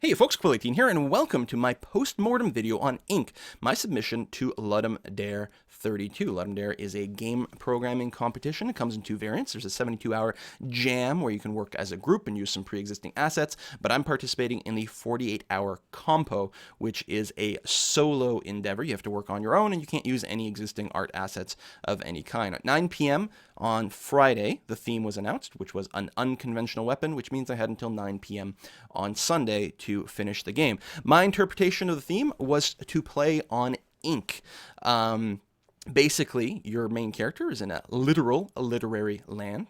Hey folks, Quilly18 here, and welcome to my post-mortem video on Ink, my submission to Ludum Dare 32. Ludum Dare is a game programming competition. It comes in two variants. There's a 72-hour jam where you can work as a group and use some pre-existing assets, but I'm participating in the 48-hour compo, which is a solo endeavor. You have to work on your own, and you can't use any existing art assets of any kind. At 9 p.m. on Friday, the theme was announced, which was an unconventional weapon, which means I had until 9 p.m. on Sunday to finish the game. My interpretation of the theme was to play on ink. Basically, your main character is in a literary land,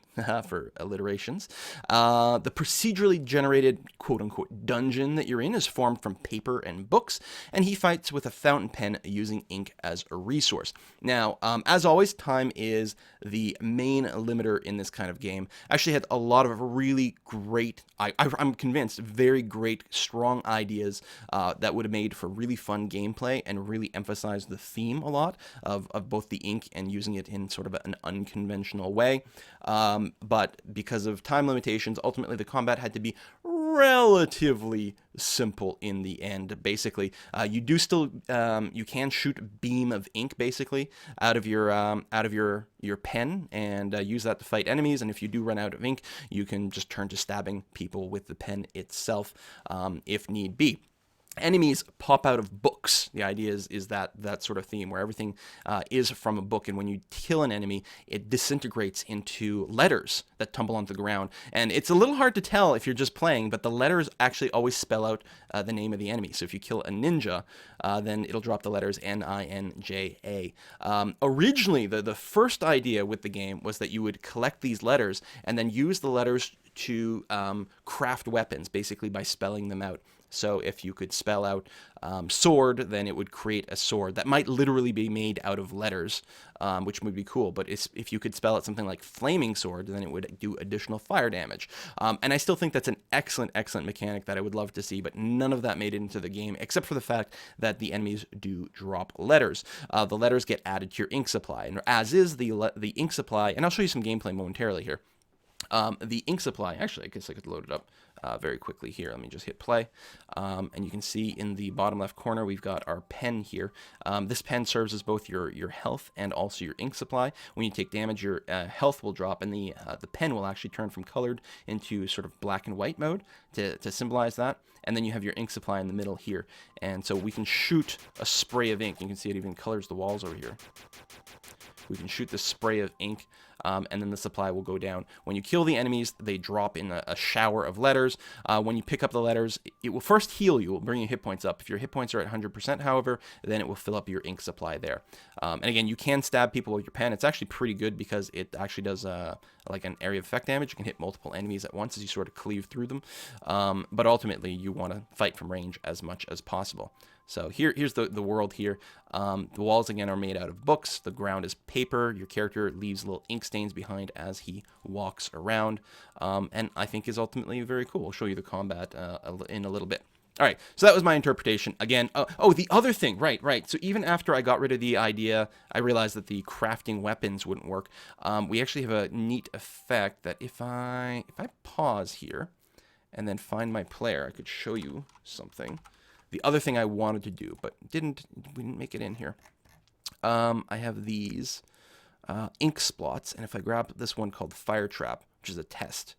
for alliterations. The procedurally generated quote-unquote dungeon that you're in is formed from paper and books, and he fights with a fountain pen using ink as a resource. Now, as always, time is the main limiter in this kind of game. I actually had a lot of really great, I'm convinced, very great, strong ideas that would have made for really fun gameplay and really emphasized the theme a lot of both the ink and using it in sort of an unconventional way. But because of time limitations, ultimately the combat had to be relatively simple in the end. Basically, you do still you can shoot a beam of ink basically out of your pen and use that to fight enemies. And if you do run out of ink, you can just turn to stabbing people with the pen itself if need be. Enemies pop out of books. The idea is that sort of theme where everything is from a book, and when you kill an enemy, it disintegrates into letters that tumble onto the ground. And it's a little hard to tell if you're just playing, but the letters actually always spell out the name of the enemy. So if you kill a ninja, then it'll drop the letters N-I-N-J-A. Originally, the first idea with the game was that you would collect these letters and then use the letters to craft weapons, basically by spelling them out. So if you could spell out sword, then it would create a sword that might literally be made out of letters, which would be cool. But if you could spell out something like flaming sword, then it would do additional fire damage. And I still think that's an excellent mechanic that I would love to see, but none of that made it into the game, except for the fact that the enemies do drop letters. The letters get added to your ink supply, and as is the ink supply, and I'll show you some gameplay momentarily here. The ink supply, actually, I guess I could load it up very quickly here. Let me just hit play. And you can see in the bottom left corner, we've got our pen here. This pen serves as both your health and also your ink supply. When you take damage, your health will drop, and the pen will actually turn from colored into sort of black and white mode to symbolize that. And then you have your ink supply in the middle here. And so we can shoot a spray of ink. You can see it even colors the walls over here. We can shoot this spray of ink, and then the supply will go down. When you kill the enemies, they drop in a shower of letters. When you pick up the letters, it will first heal you. It will bring your hit points up. If your hit points are at 100%, however, then it will fill up your ink supply there. And again, you can stab people with your pen. It's actually pretty good because it actually does like an area of effect damage. You can hit multiple enemies at once as you sort of cleave through them. But ultimately, you want to fight from range as much as possible. So here's the world here. The walls, again, are made out of books. The ground is paper. Your character leaves little ink stains behind as he walks around. And I think is ultimately very cool. I'll show you the combat in a little bit. All right, so that was my interpretation. Again, oh, the other thing, right. So even after I got rid of the idea, I realized that the crafting weapons wouldn't work. We actually have a neat effect that if I pause here and then find my player, I could show you something. The other thing I wanted to do, but we didn't make it in here. I have these ink splots, and if I grab this one called Fire Trap, which is a test,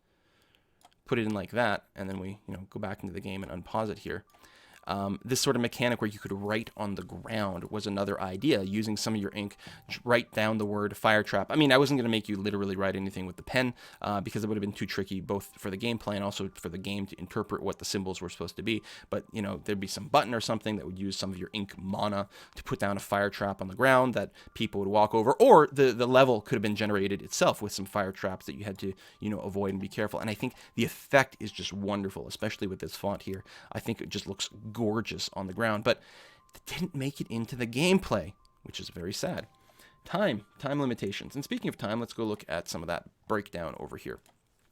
put it in like that, and then we go back into the game and unpause it here. This sort of mechanic where you could write on the ground was another idea, using some of your ink, write down the word fire trap. I mean, I wasn't going to make you literally write anything with the pen because it would have been too tricky, both for the gameplay and also for the game to interpret what the symbols were supposed to be. But, there'd be some button or something that would use some of your ink mana to put down a fire trap on the ground that people would walk over, or the level could have been generated itself with some fire traps that you had to, avoid and be careful. And I think the effect is just wonderful, especially with this font here. I think it just looks gorgeous on the ground, but it didn't make it into the gameplay, which is very sad. Time limitations. And speaking of time, let's go look at some of that breakdown over here.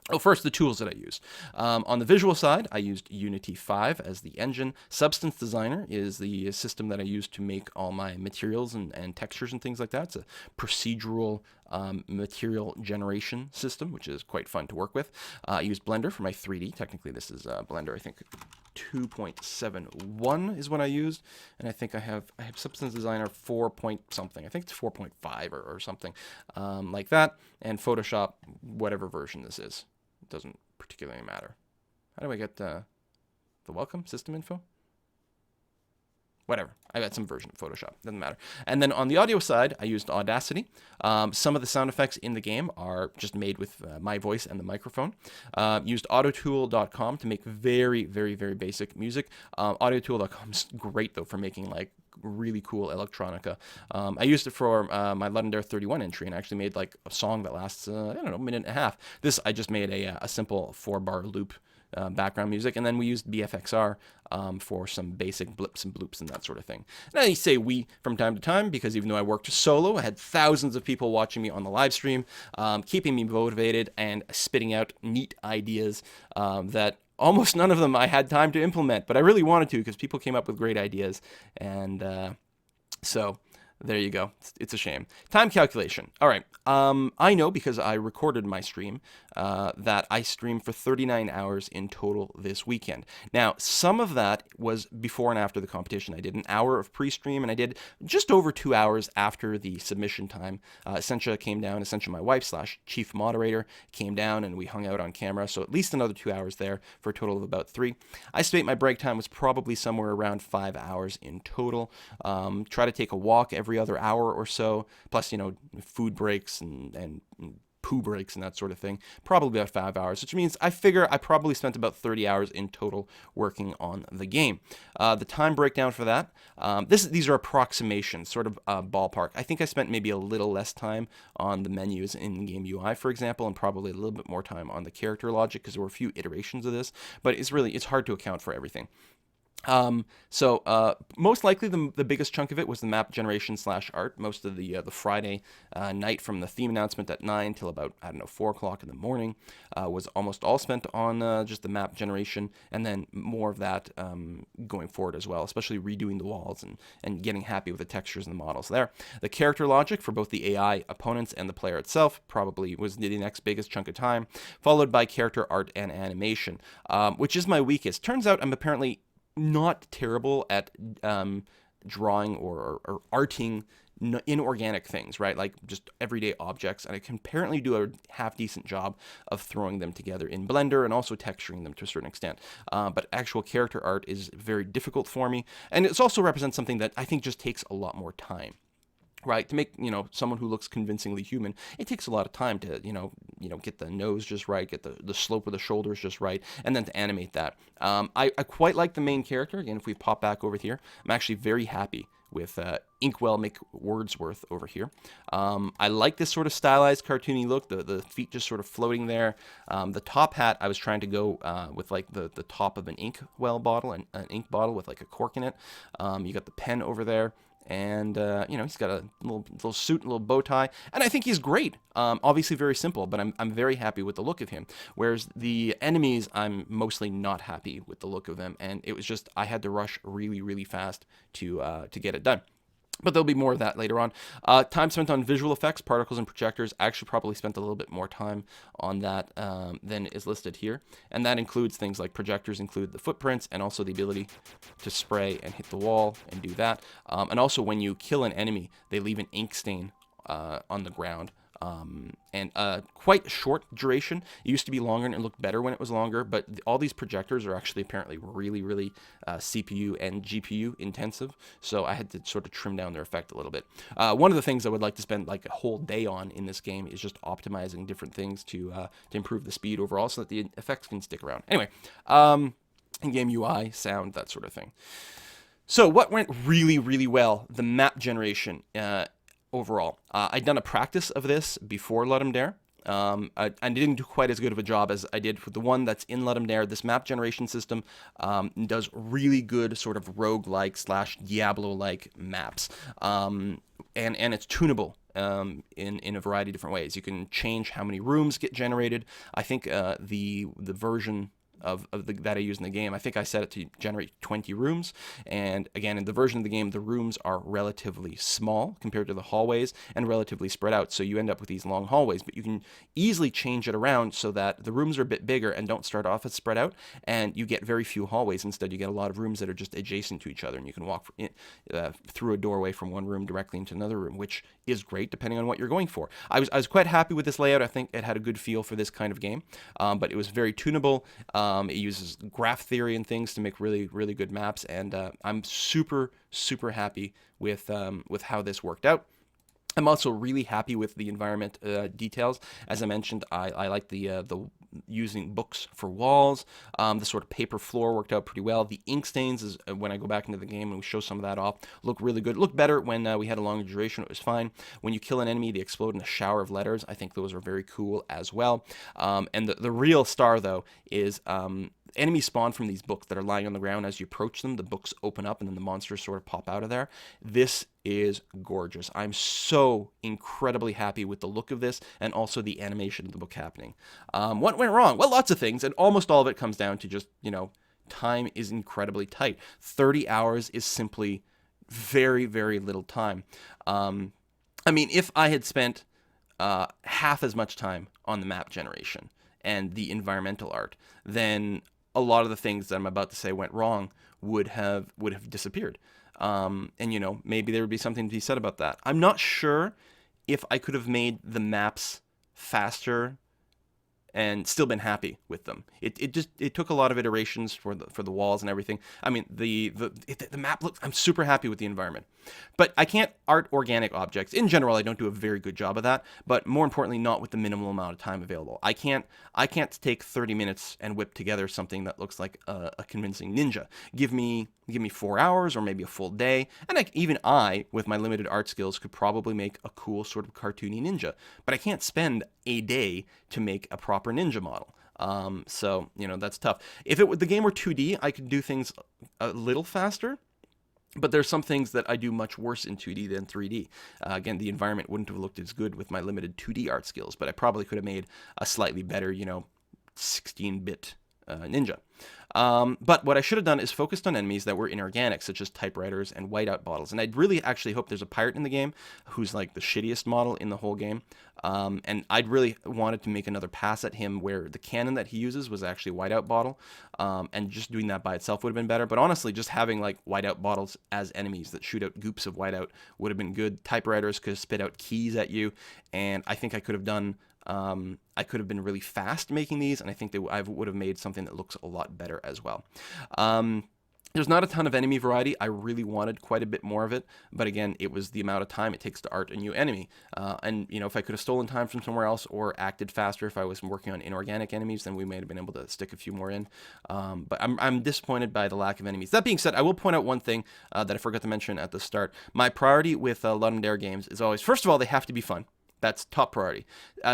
Oh, first, the tools that I used. On the visual side, I used Unity 5 as the engine. Substance Designer is the system that I used to make all my materials and textures and things like that. It's a procedural material generation system, which is quite fun to work with. I used Blender for my 3D. Technically, this is Blender, I think. 2.71 is what I used, and I think I have Substance Designer 4 point something. I think it's 4.5 or something like that, and Photoshop whatever version this is. It doesn't particularly matter. How do I get the welcome system info? Whatever. I got some version of Photoshop. Doesn't matter. And then on the audio side, I used Audacity. Some of the sound effects in the game are just made with my voice and the microphone. Used autotool.com to make very, very, very basic music. Autotool.com is great, though, for making like really cool electronica. I used it for my Ludum Dare 31 entry and actually made like a song that lasts, I don't know, a minute and a half. This, I just made a simple 4-bar loop background music, and then we used BFXR for some basic blips and bloops and that sort of thing. And I say we from time to time because even though I worked solo, I had thousands of people watching me on the live stream, keeping me motivated and spitting out neat ideas that almost none of them I had time to implement, but I really wanted to because people came up with great ideas, and so there you go. It's a shame. Time calculation. All right. I know because I recorded my stream that I streamed for 39 hours in total this weekend. Now, some of that was before and after the competition. I did an hour of pre-stream, and I did just over 2 hours after the submission time. Essentia came down. Essentia, my wife / chief moderator, came down, and we hung out on camera. So at least another 2 hours there for a total of about 3. I estimate my break time was probably somewhere around 5 hours in total. Try to take a walk every other hour or so, plus, food breaks and poo breaks and that sort of thing. Probably about 5 hours, which means I figure I probably spent about 30 hours in total working on the game. The time breakdown for that, these are approximations, sort of ballpark. I think I spent maybe a little less time on the menus in game UI, for example, and probably a little bit more time on the character logic because there were a few iterations of this, but it's hard to account for everything. Most likely the biggest chunk of it was the map generation / art. Most of the Friday night from the theme announcement at 9 till about, 4 o'clock in the morning was almost all spent on just the map generation, and then more of that going forward as well, especially redoing the walls and getting happy with the textures and the models there. The character logic for both the AI opponents and the player itself probably was the next biggest chunk of time, followed by character art and animation, which is my weakest. Turns out I'm apparently not terrible at drawing or arting inorganic things, right? Like just everyday objects, and I can apparently do a half-decent job of throwing them together in Blender and also texturing them to a certain extent. But actual character art is very difficult for me, and it also represents something that I think just takes a lot more time. Right, to make someone who looks convincingly human, it takes a lot of time to get the nose just right, get the slope of the shoulders just right, and then to animate that. I quite like the main character. Again, if we pop back over here, I'm actually very happy with Inkwell McWordsworth over here. I like this sort of stylized, cartoony look. The feet just sort of floating there. The top hat, I was trying to go with like the top of an Inkwell bottle, an ink bottle with like a cork in it. You got the pen over there. And, he's got a little suit, a little bow tie, and I think he's great. Obviously very simple, but I'm very happy with the look of him. Whereas the enemies, I'm mostly not happy with the look of them, and it was just, I had to rush really, really fast to get it done. But there'll be more of that later on. Time spent on visual effects, particles, and projectors. I actually probably spent a little bit more time on that than is listed here. And that includes things like projectors include the footprints and also the ability to spray and hit the wall and do that. And also when you kill an enemy, they leave an ink stain on the ground. And quite short duration. It used to be longer and it looked better when it was longer, but all these projectors are actually apparently really, really CPU and GPU intensive, so I had to sort of trim down their effect a little bit. One of the things I would like to spend like a whole day on in this game is just optimizing different things to improve the speed overall so that the effects can stick around. Anyway, in-game UI, sound, that sort of thing. So what went really, really well? The map generation. Overall, I'd done a practice of this before Ludum Dare. I didn't do quite as good of a job as I did for the one that's in Ludum Dare. This map generation system does really good sort of roguelike / Diablo-like maps, and it's tunable in a variety of different ways. You can change how many rooms get generated. I think the version that I use in the game. I think I set it to generate 20 rooms, and again, in the version of the game, the rooms are relatively small compared to the hallways and relatively spread out, so you end up with these long hallways, but you can easily change it around so that the rooms are a bit bigger and don't start off as spread out, and you get very few hallways. Instead, you get a lot of rooms that are just adjacent to each other, and you can walk through a doorway from one room directly into another room, which is great depending on what you're going for. I was quite happy with this layout. I think it had a good feel for this kind of game, but it was very tunable. It uses graph theory and things to make really, really good maps, and I'm super, super happy with how this worked out. I'm also really happy with the environment details. As I mentioned, I like the using books for walls. The sort of paper floor worked out pretty well. The ink stains, is when I go back into the game and we show some of that off, look really good. Look better when we had a longer duration. It was fine. When you kill an enemy, they explode in a shower of letters. I think those are very cool as well. And the real star, though, is enemies spawn from these books that are lying on the ground. As you approach them, the books open up and then the monsters sort of pop out of there. This is gorgeous. I'm so incredibly happy with the look of this and also the animation of the book happening. What went wrong? Well, lots of things, and almost all of it comes down to just, time is incredibly tight. 30 hours is simply very, very little time. If I had spent half as much time on the map generation and the environmental art, then a lot of the things that I'm about to say went wrong would have disappeared. Maybe there would be something to be said about that. I'm not sure if I could have made the maps faster and still been happy with them. It took a lot of iterations for the walls and everything. I mean, the map looks. I'm super happy with the environment, but I can't art organic objects. In general, I don't do a very good job of that. But more importantly, not with the minimal amount of time available. I can't take 30 minutes and whip together something that looks like a convincing ninja. Give me 4 hours or maybe a full day, and even I, with my limited art skills, could probably make a cool sort of cartoony ninja. But I can't spend a day to make a proper ninja model. So that's tough. If the game were 2D, I could do things a little faster. But there's some things that I do much worse in 2D than 3D. Again, the environment wouldn't have looked as good with my limited 2D art skills, but I probably could have made a slightly better, 16-bit ninja. But what I should have done is focused on enemies that were inorganic, such as typewriters and whiteout bottles. And I'd really actually hope there's a pirate in the game who's like the shittiest model in the whole game. And I'd really wanted to make another pass at him where the cannon that he uses was actually whiteout bottle. And just doing that by itself would have been better. But honestly, just having like whiteout bottles as enemies that shoot out goops of whiteout would have been good. Typewriters could spit out keys at you. And I think I could have done... I could have been really fast making these, and I think I would have made something that looks a lot better as well. There's not a ton of enemy variety. I really wanted quite a bit more of it, but again, it was the amount of time it takes to art a new enemy. If I could have stolen time from somewhere else or acted faster if I was working on inorganic enemies, then we may have been able to stick a few more in. But I'm disappointed by the lack of enemies. That being said, I will point out one thing that I forgot to mention at the start. My priority with Ludum Dare games is always, first of all, they have to be fun. That's top priority.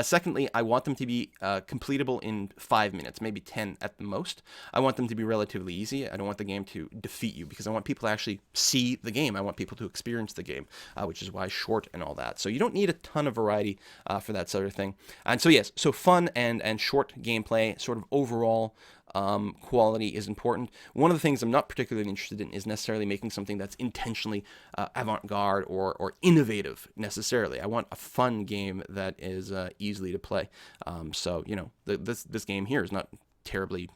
Secondly, I want them to be completable in 5 minutes, maybe 10 at the most. I want them to be relatively easy. I don't want the game to defeat you because I want people to actually see the game. I want people to experience the game, which is why short and all that. So you don't need a ton of variety for that sort of thing. And so yes, so fun and short gameplay, sort of overall quality is important. One of the things I'm not particularly interested in is necessarily making something that's intentionally avant-garde or innovative necessarily. I want a fun game that is easily to play. This game here is not terribly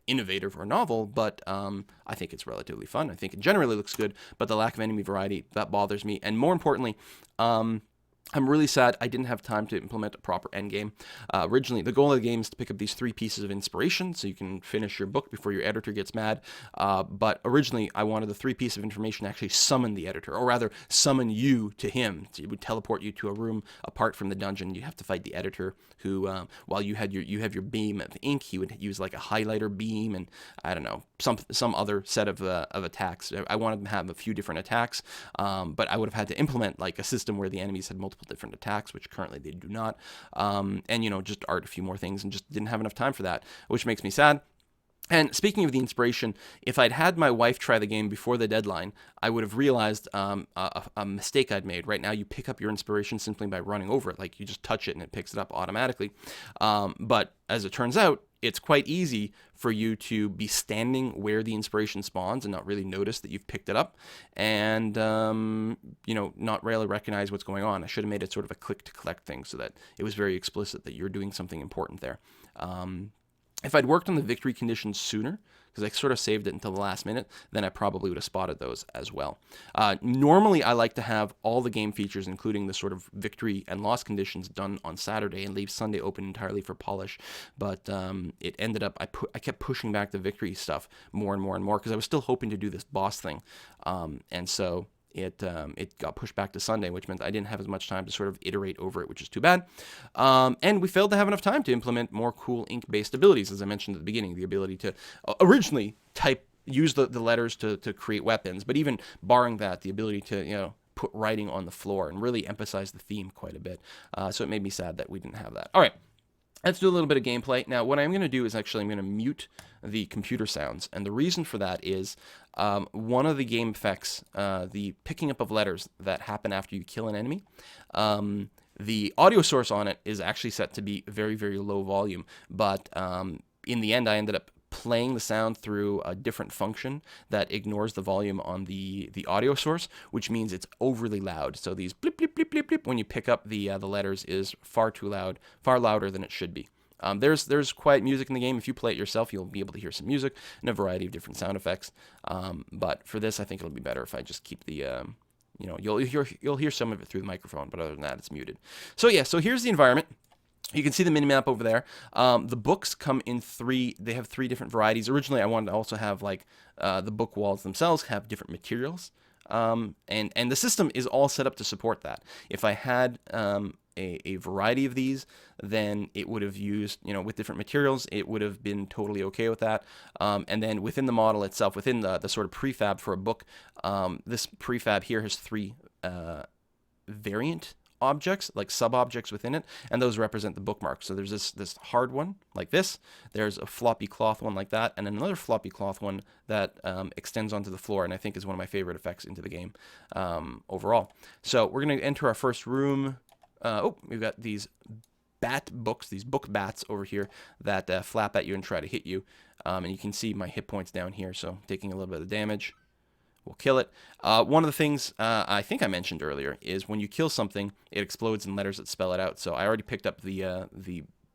innovative or novel, but I think it's relatively fun. I think it generally looks good, but the lack of enemy variety, that bothers me. And more importantly, I'm really sad I didn't have time to implement a proper endgame. Originally, the goal of the game is to pick up these 3 pieces of inspiration so you can finish your book before your editor gets mad. But originally, I wanted the 3 pieces of information to actually summon the editor, or rather, summon you to him. So it would teleport you to a room apart from the dungeon. You have to fight the editor, who, while you have your beam of ink, he would use like a highlighter beam and, I don't know, some other set of attacks. I wanted to have a few different attacks, but I would have had to implement like a system where the enemies had multiple different attacks, which currently they do not, just art a few more things, and just didn't have enough time for that, which makes me sad. And speaking of the inspiration, if I'd had my wife try the game before the deadline, I would have realized a mistake I'd made. Right now, you pick up your inspiration simply by running over it. Like, you just touch it and it picks it up automatically. But as it turns out, it's quite easy for you to be standing where the inspiration spawns and not really notice that you've picked it up, and not really recognize what's going on. I should have made it sort of a click to collect thing so that it was very explicit that you're doing something important there. If I'd worked on the victory conditions sooner, because I sort of saved it until the last minute, then I probably would have spotted those as well. Normally, I like to have all the game features, including the sort of victory and loss conditions, done on Saturday and leave Sunday open entirely for polish. But it ended up, I kept pushing back the victory stuff more and more and more because I was still hoping to do this boss thing. And so it got pushed back to Sunday, which meant I didn't have as much time to sort of iterate over it, which is too bad. And we failed to have enough time to implement more cool ink-based abilities, as I mentioned at the beginning. The ability to originally use the letters to create weapons, but even barring that, the ability to put writing on the floor and really emphasize the theme quite a bit. So it made me sad that we didn't have that. All right. Let's do a little bit of gameplay. Now, what I'm going to do is actually I'm going to mute the computer sounds. And the reason for that is one of the game effects, the picking up of letters that happen after you kill an enemy, the audio source on it is actually set to be very, very low volume. But in the end, I ended up playing the sound through a different function that ignores the volume on the audio source, which means it's overly loud. So these blip, blip, blip, blip, blip, when you pick up the letters is far too loud, far louder than it should be. There's quiet music in the game. If you play it yourself, you'll be able to hear some music and a variety of different sound effects. But for this, I think it'll be better if I just keep the, you'll hear some of it through the microphone, but other than that, it's muted. So yeah, so here's the environment. You can see the mini-map over there. The books come in they have three different varieties. Originally, I wanted to also have, the book walls themselves have different materials. And the system is all set up to support that. If I had a variety of these, then it would have used, with different materials, it would have been totally okay with that. And then within the model itself, within the sort of prefab for a book, this prefab here has three variant objects, like sub-objects within it, and those represent the bookmarks. So there's this hard one like this, there's a floppy cloth one like that, and another floppy cloth one that extends onto the floor, and I think is one of my favorite effects into the game overall. So we're going to enter our first room. We've got these bat books, these book bats over here that flap at you and try to hit you, and you can see my hit points down here, so taking a little bit of damage. We'll kill it. One of the things I think I mentioned earlier is when you kill something, it explodes in letters that spell it out. So I already picked up the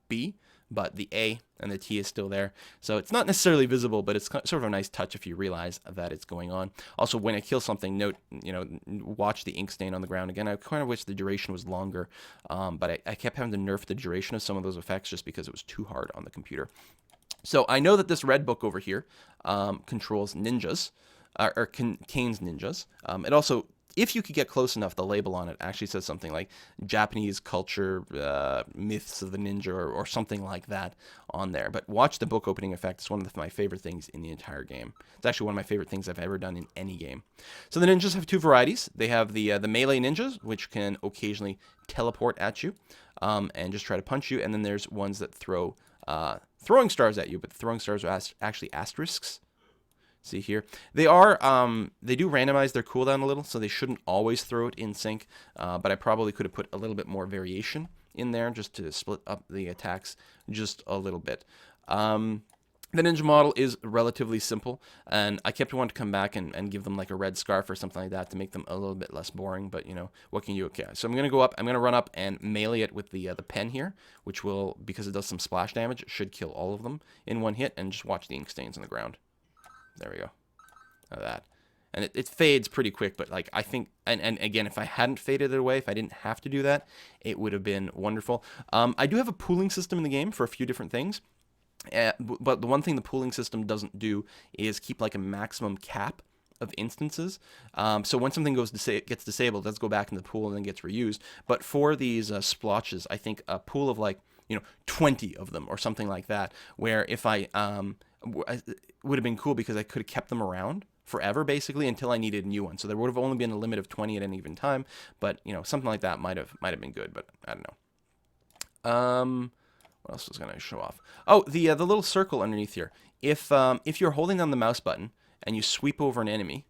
B, but the A and the T is still there. So it's not necessarily visible, but it's sort of a nice touch if you realize that it's going on. Also, when I kill something, watch the ink stain on the ground. Again, I kind of wish the duration was longer, but I kept having to nerf the duration of some of those effects just because it was too hard on the computer. So I know that this red book over here controls ninjas. Or Kane's ninjas. It also, if you could get close enough, the label on it actually says something like Japanese culture, myths of the ninja, or something like that on there. But watch the book opening effect. It's one of my favorite things in the entire game. It's actually one of my favorite things I've ever done in any game. So the ninjas have two varieties. They have the melee ninjas, which can occasionally teleport at you and just try to punch you. And then there's ones that throw throwing stars at you, but the throwing stars are actually asterisks. See here, they do randomize their cooldown a little, so they shouldn't always throw it in sync, but I probably could have put a little bit more variation in there just to split up the attacks just a little bit. The ninja model is relatively simple, and I kept wanting to come back and give them like a red scarf or something like that to make them a little bit less boring, but what can you do? Okay, so I'm going to go up, I'm going to run up and melee it with the pen here, which will, because it does some splash damage, it should kill all of them in one hit, and just watch the ink stains on the ground. There we go. That. And it fades pretty quick, but I think, and again, if I hadn't faded it away, if I didn't have to do that, it would have been wonderful. I do have a pooling system in the game for a few different things, but the one thing the pooling system doesn't do is keep a maximum cap of instances. So when something gets disabled, it does go back in the pool and then gets reused. But for these splotches, I think a pool of 20 of them or something like that, where if I would have been cool because I could have kept them around forever basically until I needed a new one. So there would have only been a limit of 20 at any given time, but something like that might have been good, but I don't know. What else was going to show off? Oh, the little circle underneath here. If you're holding down the mouse button and you sweep over an enemy,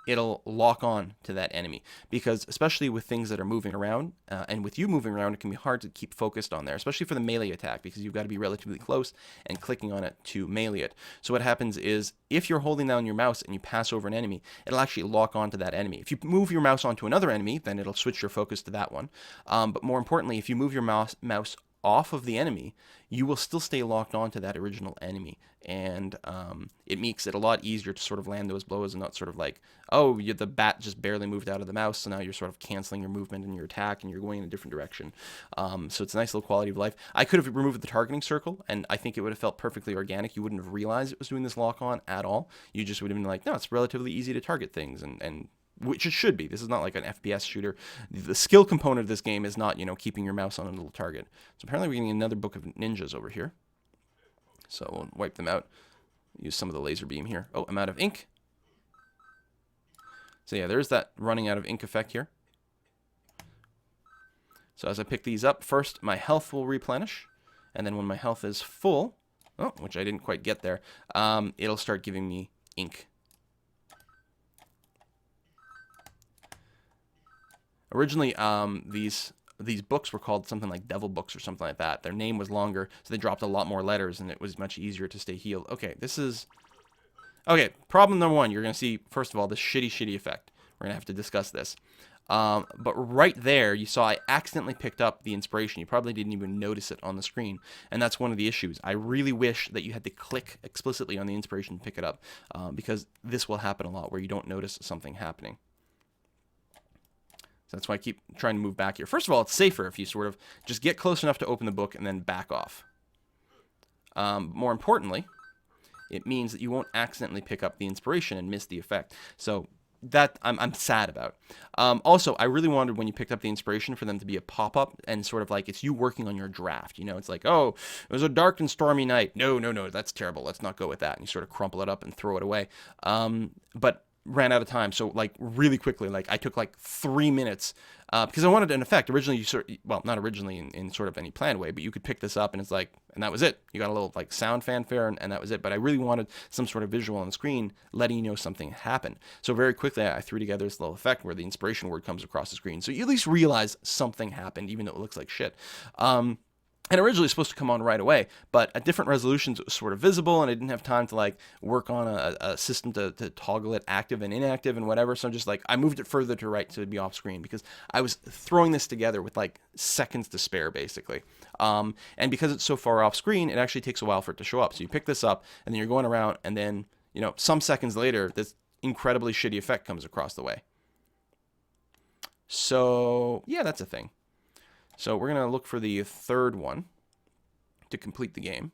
it'll lock on to that enemy, because especially with things that are moving around, and with you moving around, it can be hard to keep focused on there, especially for the melee attack, because you've got to be relatively close and clicking on it to melee it. So what happens is, if you're holding down your mouse and you pass over an enemy, it'll actually lock on to that enemy. If you move your mouse onto another enemy, then it'll switch your focus to that one. But more importantly, if you move your mouse off of the enemy, you will still stay locked on to that original enemy. And it makes it a lot easier to sort of land those blows, and not sort of like, oh, the bat just barely moved out of the mouse, so now you're sort of canceling your movement and your attack, and you're going in a different direction. So it's a nice little quality of life. I could have removed the targeting circle, and I think it would have felt perfectly organic. You wouldn't have realized it was doing this lock on at all. You just would have been like, no, it's relatively easy to target things, and which it should be. This is not like an FPS shooter. The skill component of this game is not, keeping your mouse on a little target. So apparently we're getting another book of ninjas over here. So we'll wipe them out. Use some of the laser beam here. Oh, I'm out of ink. So yeah, there's that running out of ink effect here. So as I pick these up, first my health will replenish. And then when my health is full, which I didn't quite get there, it'll start giving me ink. Originally, these books were called something like devil books or something like that. Their name was longer, so they dropped a lot more letters, and it was much easier to stay healed. Okay, problem number one. You're going to see, first of all, this shitty effect. We're going to have to discuss this. But right there, you saw I accidentally picked up the inspiration. You probably didn't even notice it on the screen, and that's one of the issues. I really wish that you had to click explicitly on the inspiration to pick it up, because this will happen a lot where you don't notice something happening. So that's why I keep trying to move back here. First of all, it's safer if you sort of just get close enough to open the book and then back off. More importantly, it means that you won't accidentally pick up the inspiration and miss the effect. So that I'm sad about. Also, I really wanted, when you picked up the inspiration, for them to be a pop-up and sort of like it's you working on your draft. It's like, oh, it was a dark and stormy night. No, that's terrible. Let's not go with that. And you sort of crumple it up and throw it away. But ran out of time, so like really quickly, like I took like 3 minutes because I wanted an effect. Originally, not originally in sort of any planned way, but you could pick this up and it's like, and that was it. You got a little like sound fanfare and that was it. But I really wanted some sort of visual on the screen letting you know something happened. So very quickly, I threw together this little effect where the inspiration word comes across the screen, so you at least realize something happened, even though it looks like shit. And originally supposed to come on right away, but at different resolutions it was sort of visible, and I didn't have time to like work on a system to toggle it active and inactive and whatever. So I'm just like, I moved it further to right to be off screen because I was throwing this together with like seconds to spare, basically. And because it's so far off screen, it actually takes a while for it to show up. So you pick this up, and then you're going around, and then some seconds later, this incredibly shitty effect comes across the way. So yeah, that's a thing. So we're going to look for the third one to complete the game.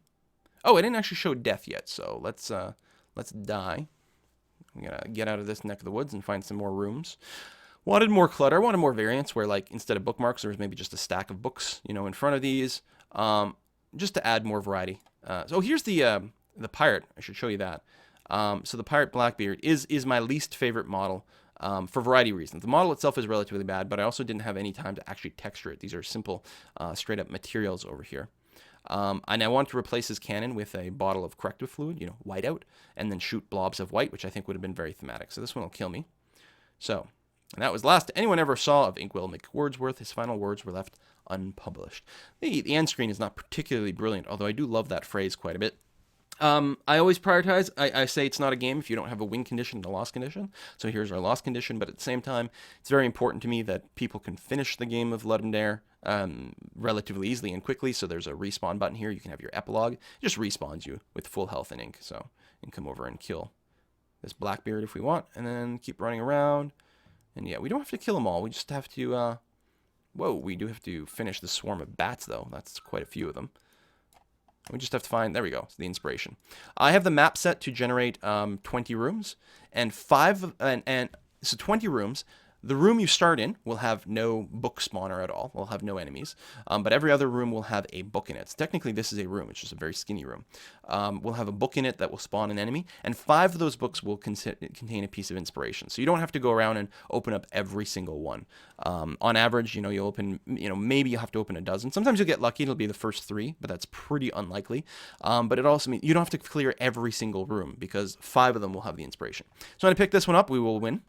Oh, I didn't actually show death yet, so let's die. I'm going to get out of this neck of the woods and find some more rooms. Wanted more clutter, wanted more variance where, like, instead of bookmarks, there was maybe just a stack of books, in front of these, just to add more variety. So here's the pirate. I should show you that. So the pirate Blackbeard is my least favorite model. For a variety of reasons. The model itself is relatively bad, but I also didn't have any time to actually texture it. These are simple, straight up materials over here. And I want to replace his cannon with a bottle of corrective fluid, whiteout, and then shoot blobs of white, which I think would have been very thematic. So this one will kill me. So, and that was the last anyone ever saw of Inkwell McWordsworth. His final words were left unpublished. The end screen is not particularly brilliant, although I do love that phrase quite a bit. I always prioritize, I say it's not a game if you don't have a win condition and a loss condition. So here's our loss condition, but at the same time, it's very important to me that people can finish the game of Ludum Dare relatively easily and quickly. So there's a respawn button here. You can have your epilogue. It just respawns you with full health and ink. So you can come over and kill this Blackbeard if we want, and then keep running around. And yeah, we don't have to kill them all. We just have to, we do have to finish the swarm of bats, though. That's quite a few of them. We just have to find, there we go, the inspiration. I have the map set to generate 20 rooms, and so 20 rooms. The room you start in will have no book spawner at all. We'll have no enemies, but every other room will have a book in it. So technically, this is a room. It's just a very skinny room. We'll have a book in it that will spawn an enemy, and 5 of those books will contain a piece of inspiration. So you don't have to go around and open up every single one. On average, you'll open, maybe you'll have to open a dozen. Sometimes you'll get lucky. It'll be the first 3, but that's pretty unlikely. But it also means you don't have to clear every single room because 5 of them will have the inspiration. So when I pick this one up, we will win.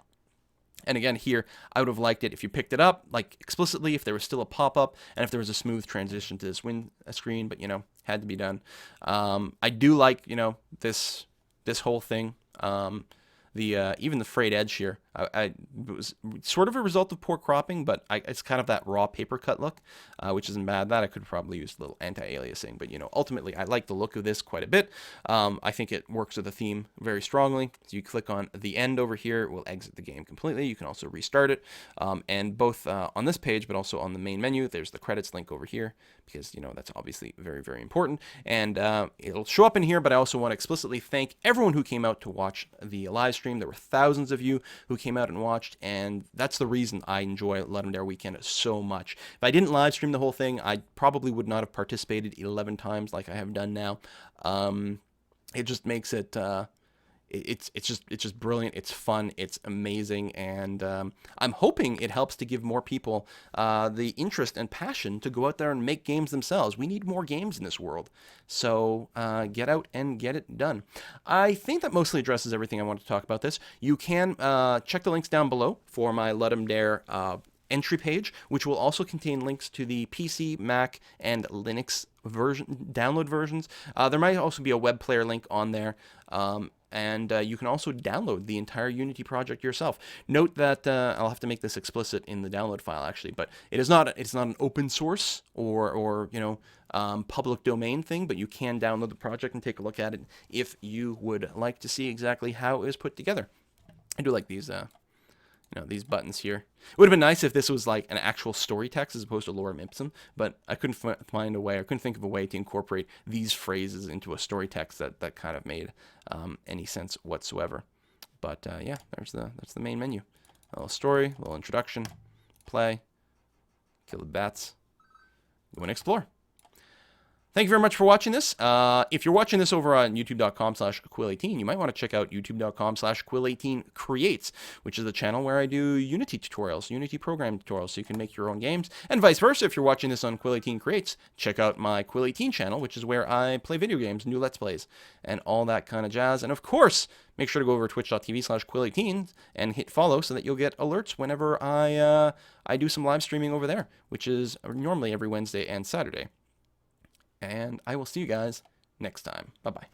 And again, here, I would have liked it if you picked it up, like explicitly, if there was still a pop-up, and if there was a smooth transition to this screen, but, had to be done. I do like, this whole thing. Even the frayed edge here, it was sort of a result of poor cropping, but it's kind of that raw paper cut look, which isn't bad. That I could probably use a little anti-aliasing, but ultimately I like the look of this quite a bit. I think it works with the theme very strongly. So you click on the end over here, it will exit the game completely. You can also restart it, and both on this page, but also on the main menu, there's the credits link over here, because that's obviously very, very important, and it'll show up in here. But I also want to explicitly thank everyone who came out to watch the live stream. There were thousands of you who came out and watched, and that's the reason I enjoy Ludum Dare Weekend so much. If I didn't live stream the whole thing, I probably would not have participated 11 times like I have done now. It just makes it it's just brilliant. It's fun. It's amazing, and I'm hoping it helps to give more people the interest and passion to go out there and make games themselves. We need more games in this world, so get out and get it done. I think that mostly addresses everything I want to talk about this. You can check the links down below for my Ludum Dare entry page, which will also contain links to the PC, Mac, and Linux download versions. There might also be a web player link on there. And you can also download the entire Unity project yourself. Note that I'll have to make this explicit in the download file, actually, but it's not an open source or public domain thing, but you can download the project and take a look at it if you would like to see exactly how it is put together. I do like these these buttons here. It would have been nice if this was like an actual story text as opposed to lorem ipsum, but I couldn't find a way. I couldn't think of a way to incorporate these phrases into a story text that kind of made any sense whatsoever. But yeah, that's the main menu. A little story, a little introduction, play, kill the bats, go and explore. Thank you very much for watching this. If you're watching this over on youtube.com/Quill18, you might want to check out youtube.com/Quill18creates, which is the channel where I do Unity tutorials, Unity programming tutorials, so you can make your own games. And vice versa, if you're watching this on Quill18 Creates, check out my Quill18 channel, which is where I play video games, new Let's Plays, and all that kind of jazz. And of course, make sure to go over to twitch.tv/Quill18 and hit follow so that you'll get alerts whenever I do some live streaming over there, which is normally every Wednesday and Saturday. And I will see you guys next time. Bye-bye.